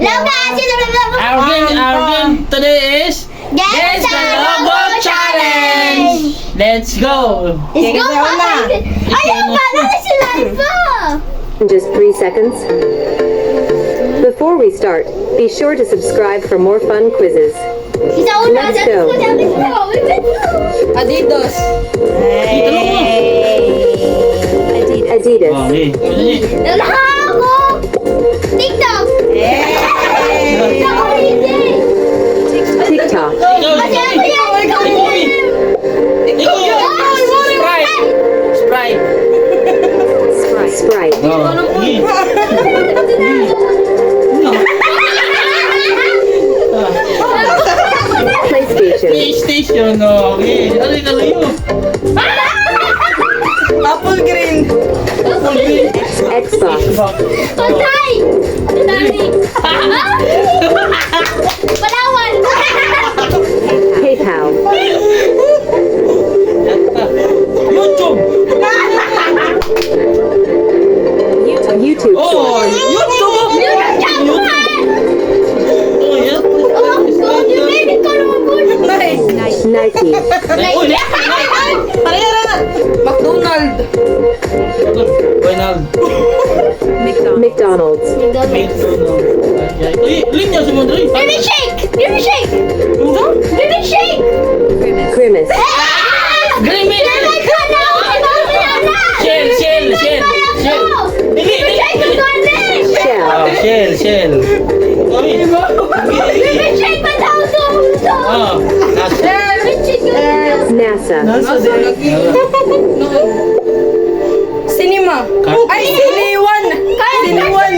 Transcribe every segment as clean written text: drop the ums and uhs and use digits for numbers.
Our game today is Guess the Logo Challenge! Let's go! Let's go, Papa! Ayun pa! Nasa si Lifa! In just 3 seconds. Before we start, be sure to subscribe for more fun quizzes. Isa una! Let's go. Adidas. Adidas. Okay. Nalaha ako! TikTok! TikTok ulitin! TikTok. Kasi ako yan! Ikaw yan! Sprite! Sprite. PlayStation. PlayStation, okay. Ano yung kalayo? Apple green. Xbox. Patay! Patay! Palawan! PayPal. YouTube! YouTube. Oh! YouTube! Oh, yan. Nice. Nike. Oh, yan. Parehara na. McDonald. Final. McDonald's. Uy, linya si Mondre. Baby shake! Baby shake! Baby shake! Grimace. Grimy! Shell! Baby shake pa doon Shell. Oh, Shell. Uy. Baby shake pa daw to! Oh, nasa. Baby shake pa daw. NASA. Nasa Cinema. Ay, Siniwan. Siniwan.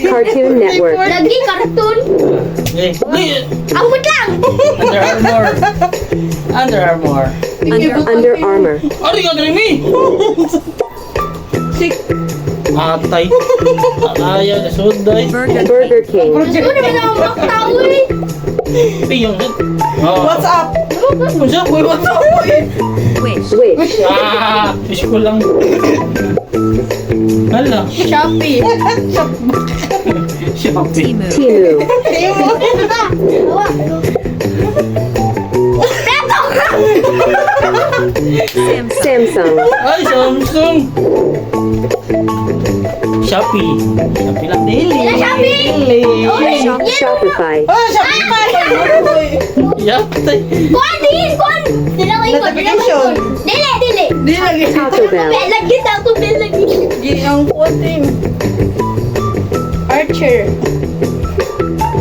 Cartoon Network. Lagi karton. Okay. Uy, Ambot lang! Under Armour. Under Armour. Ano yung Grimy? Atay. Ayaw na suday. Burger King. Siguro naman ako makatawa eh. Piyong. Oh. What's up? What's up? What's up? Wish. Fish ko lang. Hala. Shopee. Shopee. Temu. Samsung. Ay, Samsung. Shopee. Shopee lang daily. Shopee! Shopify. Oh, Shopify. Yatay. Kuan din! Kuan! Notification. Dili! Di lagi. Taco Bell. Lagi sa ako, lagi. Gini ang kuwating. Archer.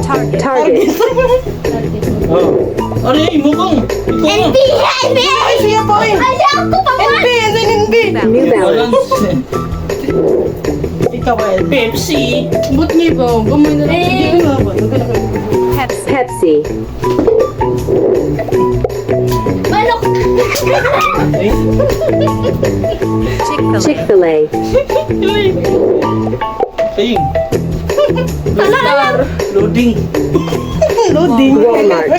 Target. Oh. Ano yung mukhang? Ikaw nga. NBA! Ay, siya po eh. Ay, ako pa ba? NB, as in NB. New Balance. Ikaw ay Pepsi. But niya ba? Gamay na lang. Hindi nga ba? Pepsi. Manok! Ay. Chick-fil-A. Ayun. Star. Loading. Loading. Walmart.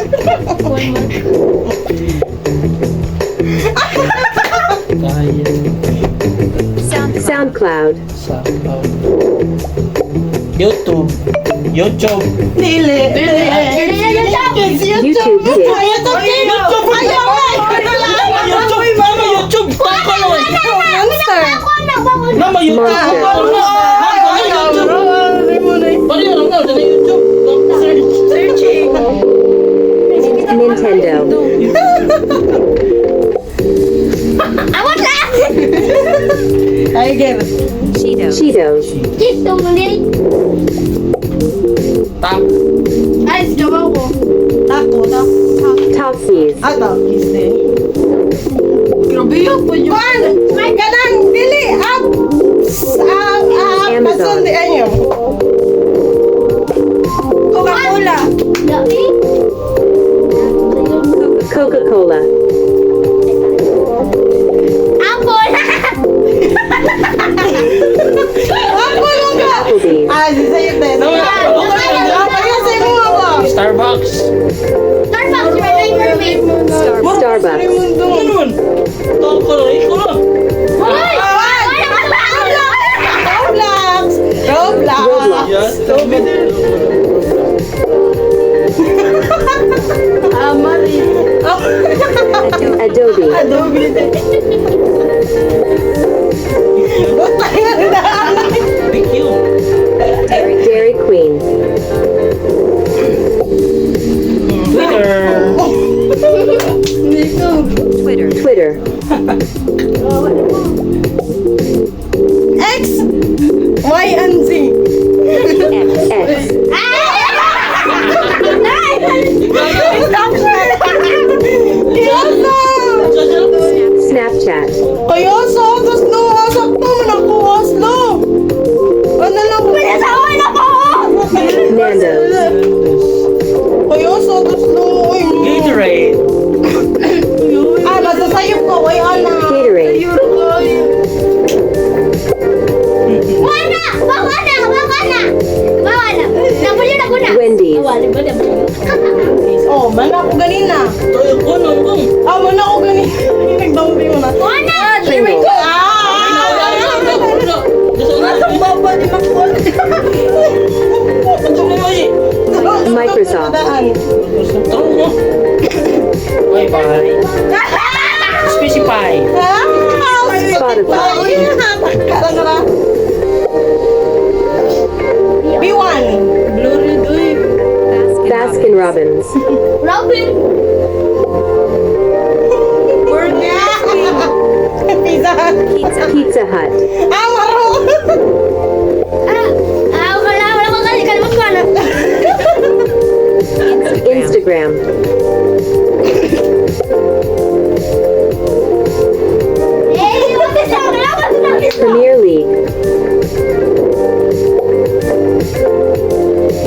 Kaya. SoundCloud. Sa YouTube. YouTube. Dili. YouTube Kids. YouTube. Monster. Mama, YouTube. Searching. Nintendo. Awat lang! Tiger. Cheetos. Dito mo nil. Tap. Ay, sigaw ko. Taco. Talkies. Kiss din. Grabe yun po yun. Kuan! May ganang dili. Amazon. Pasun di anyo. Coca-Cola. Dami. Coca-Cola. Apple! Apple mo ka. Applebee's. Sa'yo din. Kaya sa'yo mo ba? Starbucks. Starbucks, Red Mermaid. Starbucks. Ano? Toko na. Ikaw na. Hoy! Roblox. Yes. Mari. Oh. Adobe, Adobe. Thank you. Dairy Queen, Twitter. Dito. Twitter, X. Y and Z. X, Snapchat, Kaya sa atas no, asak to, manakuwas no. Ano lang po? Nando's, Kaya sa atas no, oy. Gatorade. Nasa sayop ko, oy, ana. Gatorade, Wendy's, Oh, man ako ganina. Toyo ko nung kung. Man ako ganina. Nagdampi mo na. Pringles, Baba di makuha. Microsoft, Taro mo. Bye-bye. Specify. Spotify, B1. Glory doy. Baskin Robbins, Pizza Hut. Pizza Hut, Maro. Instagram, Premier League,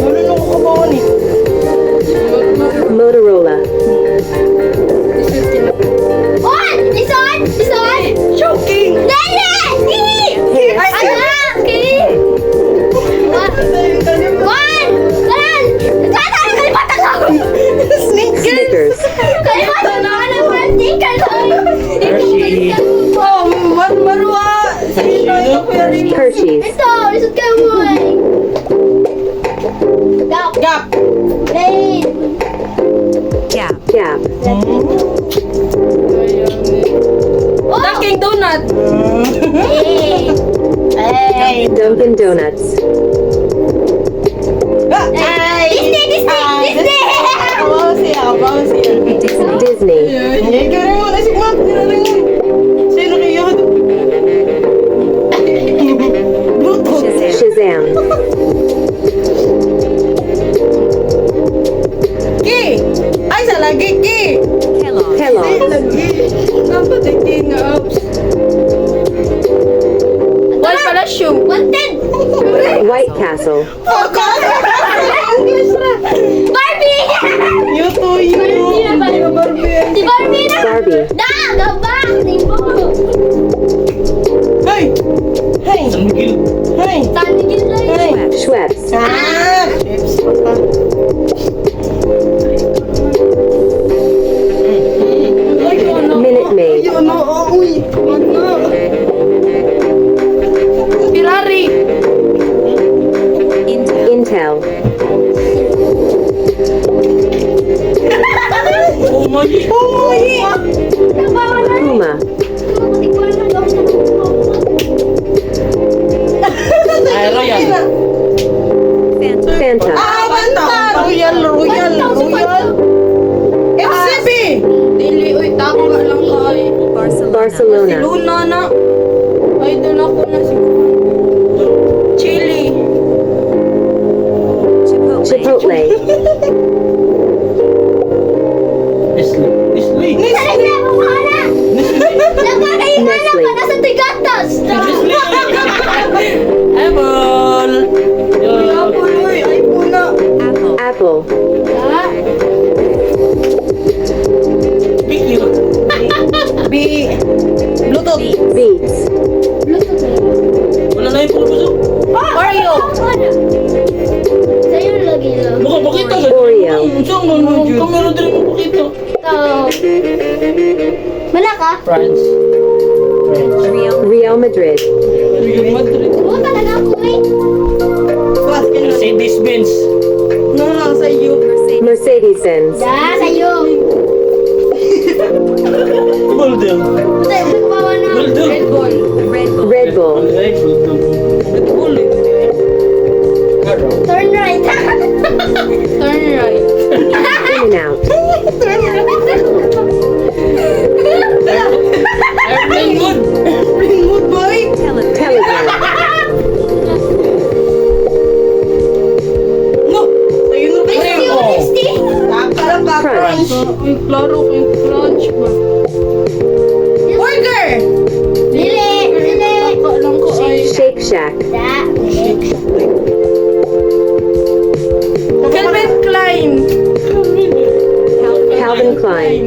Ano ko ba ni? Motorola, Choking. Sneakers. Snickers, Hershey. Oh, marwa. Hershey's, Gap. Gap, Dunkin' Donut. Dunkin' Donuts, Disney, Shazam, Kellogg, White Castle, Barbie, Schweppes, Minute Maid, Ferrari. Intel, Oh my. Puma, Ay, Royal. Fanta, Royal. FCB. Dili, uy, tako nga lang kay. Barcelona, Luna na. Ay, doon ako na si Chili. Chipotle, Nestle. Apple. Apple, uy, ay po na. Apple, Pick you. Bluetooth. Beats, Wala na yung puso. Oreo. Mukhang pakita sa Oreo, saan mo kamera din mo pakita. France. Real Madrid, Real Madrid. Baskin. Mercedes-Benz. No, sa iyo. Mercedes-Benz. Da, sa'yo. Bulldog. Hindi, nagbawa na. Bulldog. Red Bull. Red Bull. Ay, bulldog. Red Bull. Turn right. Turn right. In and out. Ringwood. Ringwood boy. Telegram. No. Sa'yo na ba Misty, yun? Misty. Parang Crunch. Ay, klaro kay crunch ba? Burger! Lili, Lili. Alam ko ay Shake Shack. Da. Calvin Klein. Calvin Klein.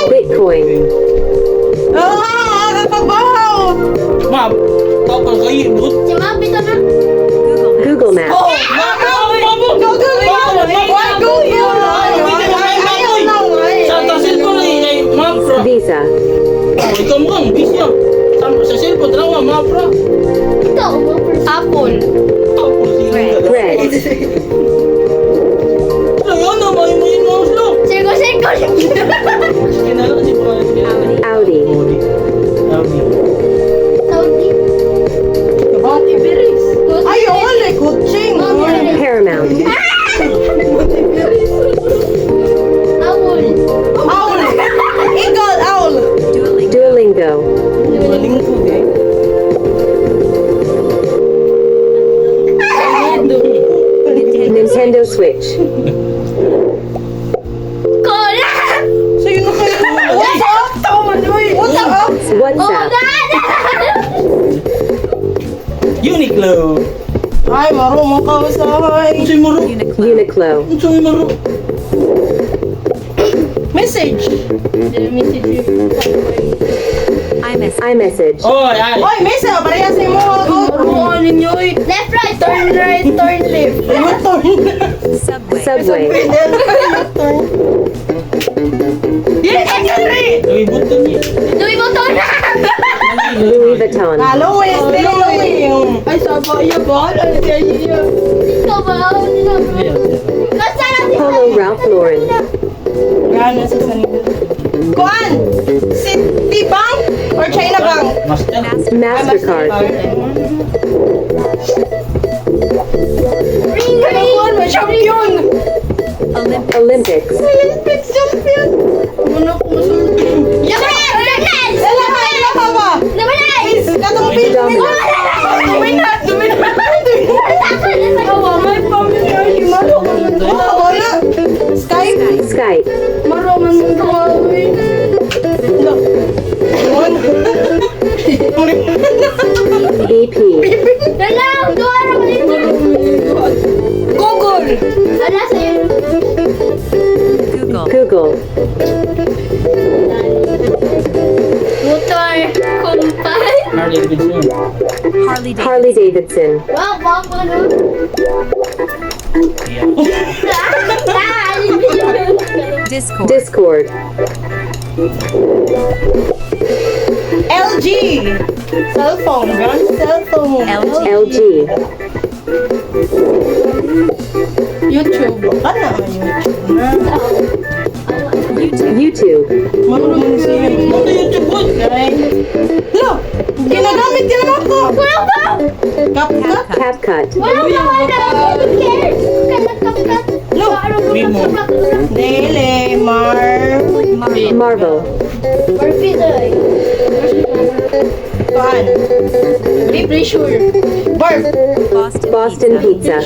Bitcoin. Ah, kakabaw! Ma'am, tapos kayo, but. Si Ma'am, ito na. Google Maps. Oh, Google yun! Why go yun? Ayaw lang, Sa cellphone ay mapra. Visa. Ikaw mo kang busy ah. Sa cellphone, trawa, mapra. Ito. Apple. Tapos sila. Red. Ayun na, may mouse lang. Sirko. Kinala si Brian. Audi. Audi. Saudi. Bati Beris. Ay, ole, kutsing. Paramount. Awol. Owl. Eagle, owl. Duolingo. Maling ko eh. Nintendo Switch. Kola. Sa'yo na kayo. What's up? Tama na eh. What's up? Oh, WhatsApp. Uniqlo. Ay, marunong ka usahay. Unsay maro? Uniqlo. Unsay maro? Message. iMessage. Oh, ay. Oy, mesa, parehas ni mo. Oo, ninyo eh. Left, right, turn right, turn left. Subway. Yes, Henry! Ay, butan niya. Louis Vuitton. Louis Vuitton. Halo, Ay, sabaya ba? Ikaw ba? Nasaan ang Polo Ralph Lauren. Gana sa sanila. Kuan! Citibank or China Bank? Master. MasterCard. Ring, Kuan, may champion! Olympics. Olympics champion! Ano ko masulti? Luminance! Ela ka ba? Luminance! Katong Philippines! Dominant. Dominant! Awa, may pamilya. Himalo ko na. Wala. Skype? Skype. Maroman mo gawin. EP. Dalaw! Doon ako dito! Google! Ala sa'yo? Google. Motor kumpay. Harley Davidson. Harley Davidson. Wow, bako no? Discord. LG! Cellphone. Brand cellphone. LG. YouTube. Ano ang YouTube? YouTube. Marunong mo siya. Ano YouTube boy? Lo! Ginagamit ka naman ko! Wow, wow! CapCut? CapCut. Wow, wow! Who cares? Kanak-kanak. Lo! Mimo. Dele, Marvel. Barfidoy. Pan. Be sure. Barb. Boston Pizza.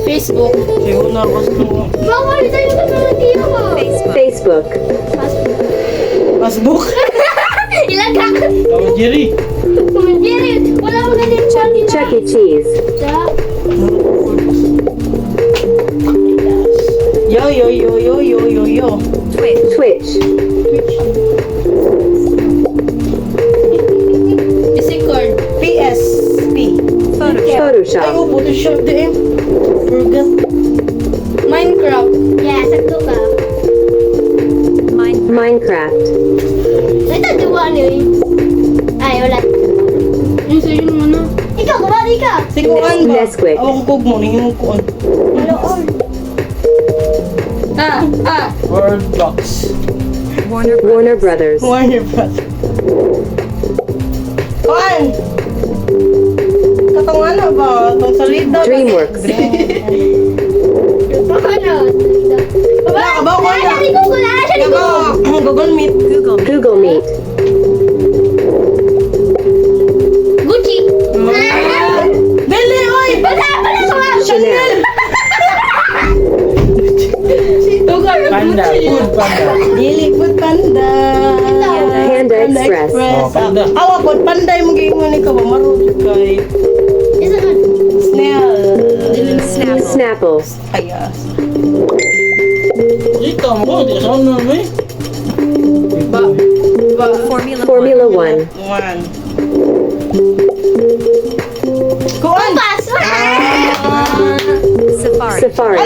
Facebook. Sayo na ako sa Bawal tayo sa mga tiyo ko. Facebook. Passbook. Ilang ka? Tawag Jerry. Jerry, wala mo na din channel. Chuck E. Cheese. Yo. Twitch. Discord. PSP. Ay, Photoshop. Photoshop din. Forgot. Minecraft. Yeah, sakto ka. Minecraft. Ito, diba ano yun? Ay, Wala. Yung sa'yo naman na. Ikaw, kumari ka. Sikuan ba? Nesquik. Awang kog mo, nahimong kuan. Maloon. Word box. Warner Brothers. Warner Bros. Kuan! Katong ano ba? Katong salida ba? DreamWorks. Ano? Wala ka ba? Kuan na. Siya ni Google. Siya ni Google. Google Meet. Google Meet. Gucci. Dili, oy! Wala ko. Chanel. Panda. Food panda. Dili, food panda. Panda Express. Oh, panda. Awa po, panday mo giingon ikaw ba? Marunong kay Isa nun. Snail. Snapple. Kaya. Ikaw mo, di ka na mo eh. Formula One. One. Kuan! Pass. Safari.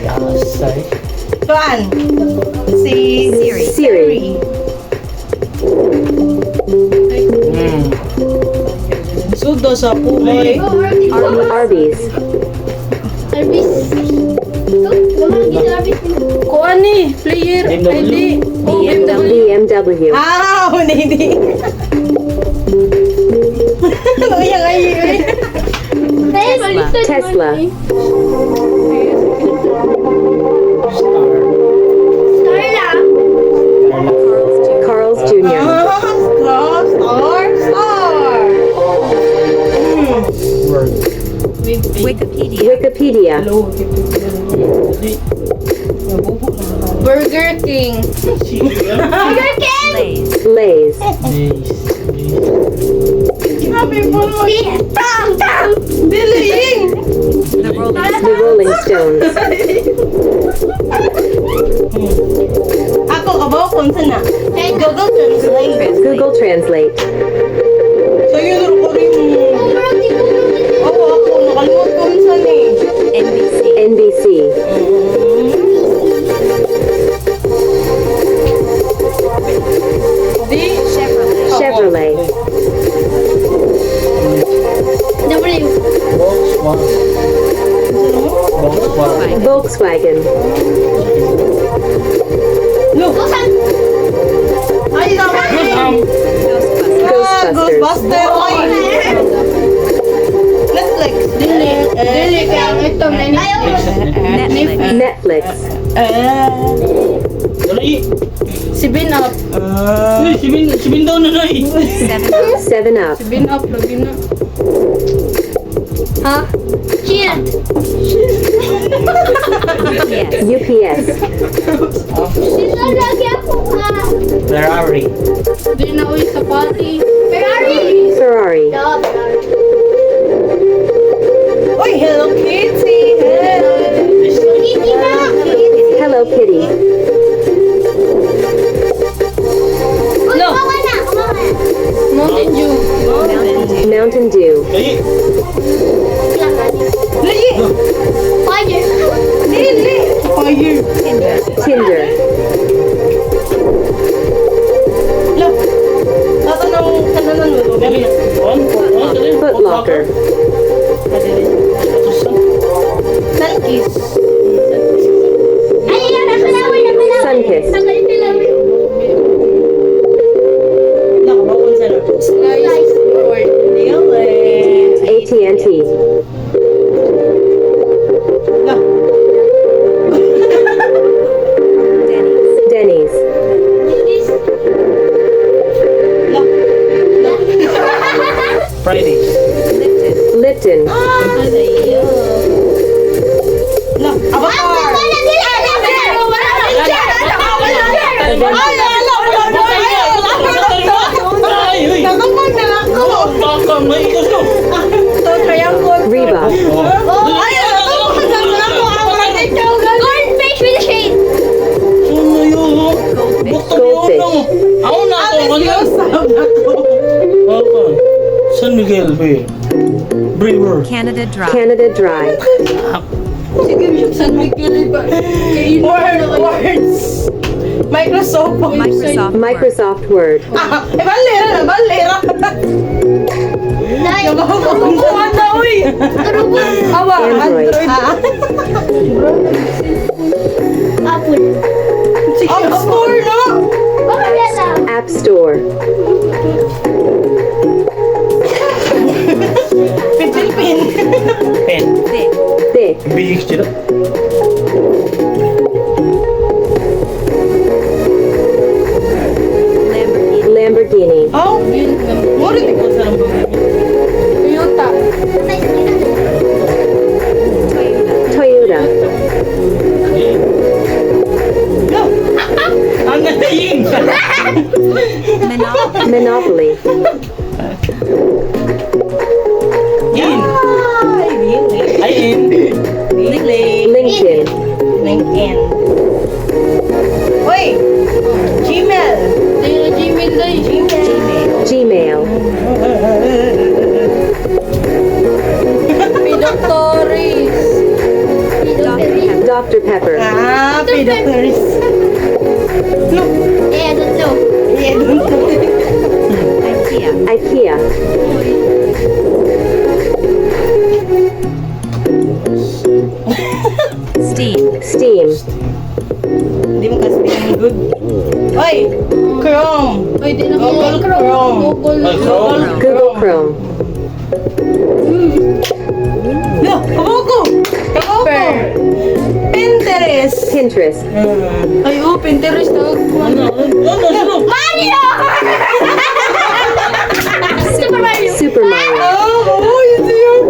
Asay. Kuan! Si Siri. Sudo sa puloy. Arby's. Arbis. Ito, lumang gito Arbis. Kuan ni, player. BMW. BMW. Ah, hindi. Ano yung ay? Tesla. Starla. Carl's Jr. Star. Word. Wikipedia. Burger King. Burger King. Lay's. Grabe po mo. Tang. Diling. The Rolling Stones. Ako kabaw kung saan na. Google Translate. Google Translate. So yun ko rin. Oo, ako nakalimot kung saan eh. NBC. Chevrolet. W. Volkswagen. Look. Busan. Ay, naman eh. Ghostbusters. Netflix. Dili kaya ito na ni. Netflix. Dali. Si Bin Up. Uy, si Bin daw na eh. 7 Up. Bin Up lagi na. Ha? Shield. UPS. Sila lagi ako ka. Ferrari. Di na uy sa party. Ferrari. Ferrari. Uy, Hello Kitty. Kitty na. Hello Kitty. Uy, kumawa na. Mountain Dew. Mountain Dew. Dali. Lagi. Fire. Dili. Fire. Tinder. Look. Lato ng kananan mo. Dali. Dali. Foot Locker. Sunkiss. Ay, yan. Nasa na uy. Sunkist. Tanggalin nila. Nakabaw kung saan. Slice. Dili. AT&T. Look. Denny's. Look. Friday. Lipton. Look. Avatar. Ay, uy. Nakapag na lang ko. Baka may ikas ko. Ito, triangle. Reebok. Ay, nakapag na lang ko. Ang ikaw Cornflakes with a shade. Ano yun? Bukto Goldfish. yun. Ako na ako. Ano yun? Okay. San Miguel Bay. Brewer. Canada Dry. Canada Dry. Words. May Microsoft. Microsoft Word, Balera na, balera. Nay. Kukuhan na, uy. Awa, Android. Android. Apple. App Store, no? Bakit yan na? App Store, Pitilpin. Pen. Thick, Big sila. Lamborghini, Oh, mura di ko sa Toyota. Toyota, No. Ang galing! Monopoly, In. Ay, really? Ay, in. LinkedIn, LinkedIn. Uy, Gmail. Gmail, Dr. Pepper, Ah, Pedoctors. No, Eh, I don't know. yeah, don't know. IKEA, Steam, Hindi mo kasi good. Uy, Chrome. Google Chrome. Ay, Chrome. Google Chrome, No, kaboko. Kaboko. Pinterest. Pinterest, Ay, Pinterest na. Ano? Mario! Super Mario. Super Mario, Oh, ito yun.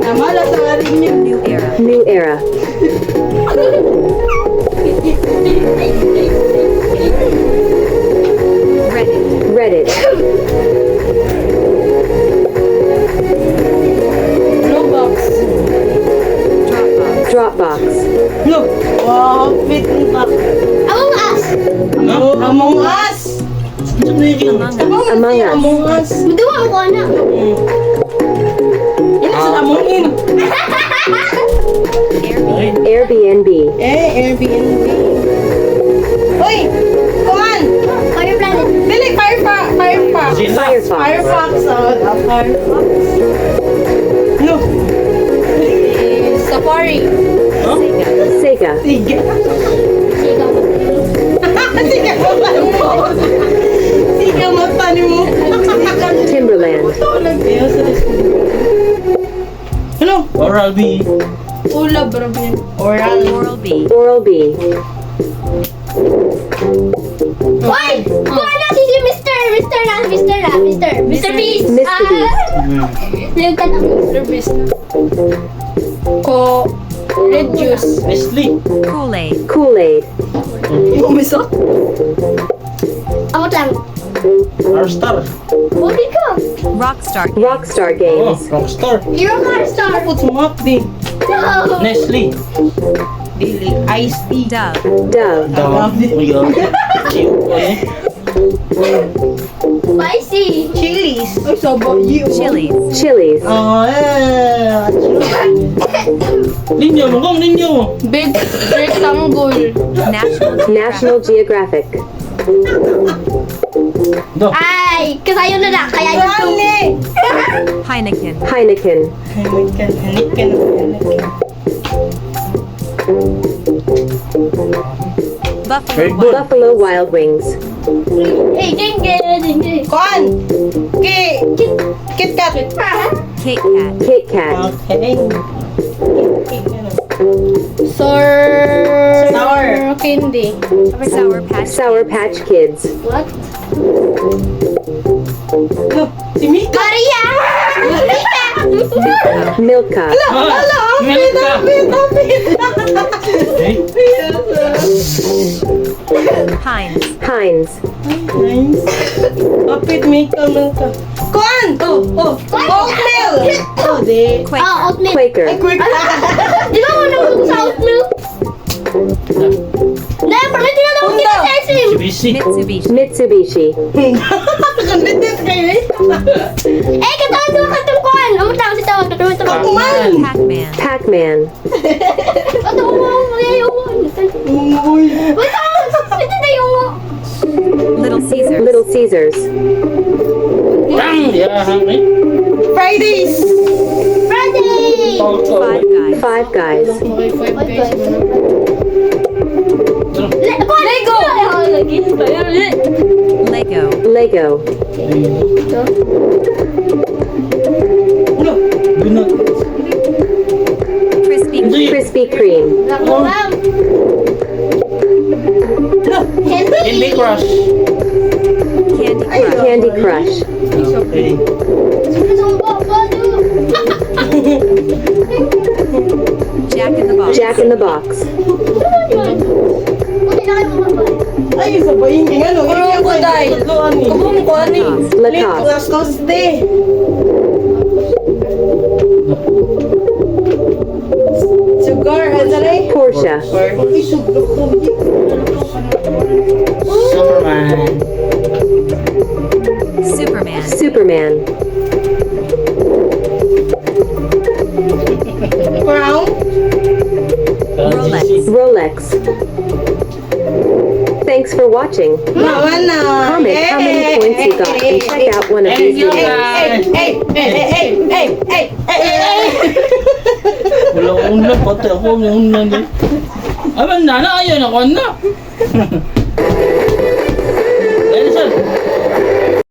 Namala sa arin niyo. New Era, Reddit, Roblox. Dropbox, No. Wow, fit pa. Among Us. Ano? Among Us. Among Us. Among Us. Duwa mo ko na. Yan sa Among In. Airbnb, Airbnb. Uy, come on. Fire Planet. Dili, Firefox. Firefox. Firefox, Firefox. Firefox. No. Safari. Sega, Sige. Sigaw. Sige, matan mo. Sige, matan mo. Timberland, Hello. Oral B. Ula, bro. Oral. Oral B, Uy! Kuha na si Mr. Beast. Mr. Beast. Limutan ako. Mr. Beast. Ko. Red juice. Nestle. Kool-Aid, Umisok. Amot lang. R-Star. Budi ko. Rockstar Oh, Games, Rockstar. You're a car star. Put mo up di. No. Nestle. Dili. Iced tea. Dove, Dawag. Spicy. Chilies. Ay, sabay. Chili's, Ninyo, mukong ninyo. Big rectangle. National Geographic, Do. Ay, kasayo na na. Kaya yun to. Heineken, Hanikan. Very good. Buffalo Wild Wings, Hey, ding. Kuan. KitKat. Kit Kat, Okay. Sour candy. Sour Patch Kids, What? No, si Mika. Maria! Milka, Milk ka. Eh? Heinz, Kapit Mika. Kuan. Oatmeal. Di. Oatmeal. Quaker, Quick. Di ba mo nang sa oatmeal? Na, parang tinatawag kita sa ice cream. Mitsubishi. Mitsubishi, Kandidat kayo eh. Eh, katawag ko katong kuhan. Ang tawag si tawag. Katawag. Kuman. Pac-Man, Katawag mo. Caesars. Bang! Yeah, hungry. Fridays! Friday! Five Guys. Five Guys. Okay, 5 Five guys. Guys. Ano? Lego! Lagi. Lego. Lego. Wala. Binat. Krispy Hindi. Krispy Kreme. Lako lang. Candy Crush. Candy Ay, Crush. Candy Crush. Okay. Jack in the Box. Jack in the Box. Ay, sabayin yung ano. Yung ko dahil. Kubong ko ano eh. Lacoste. Lacoste. Sugar, ano na eh? Porsche. Ay, sugar ko. Superman. Superman. Superman. Crown. Rolex. Rolex. Thanks for watching. Naman na. Comment how many points you got and check out one of these Thank you, videos. guys. Wala ko unlan, pati ako may unlan eh. Ay, man, nana, ayaw na ko na.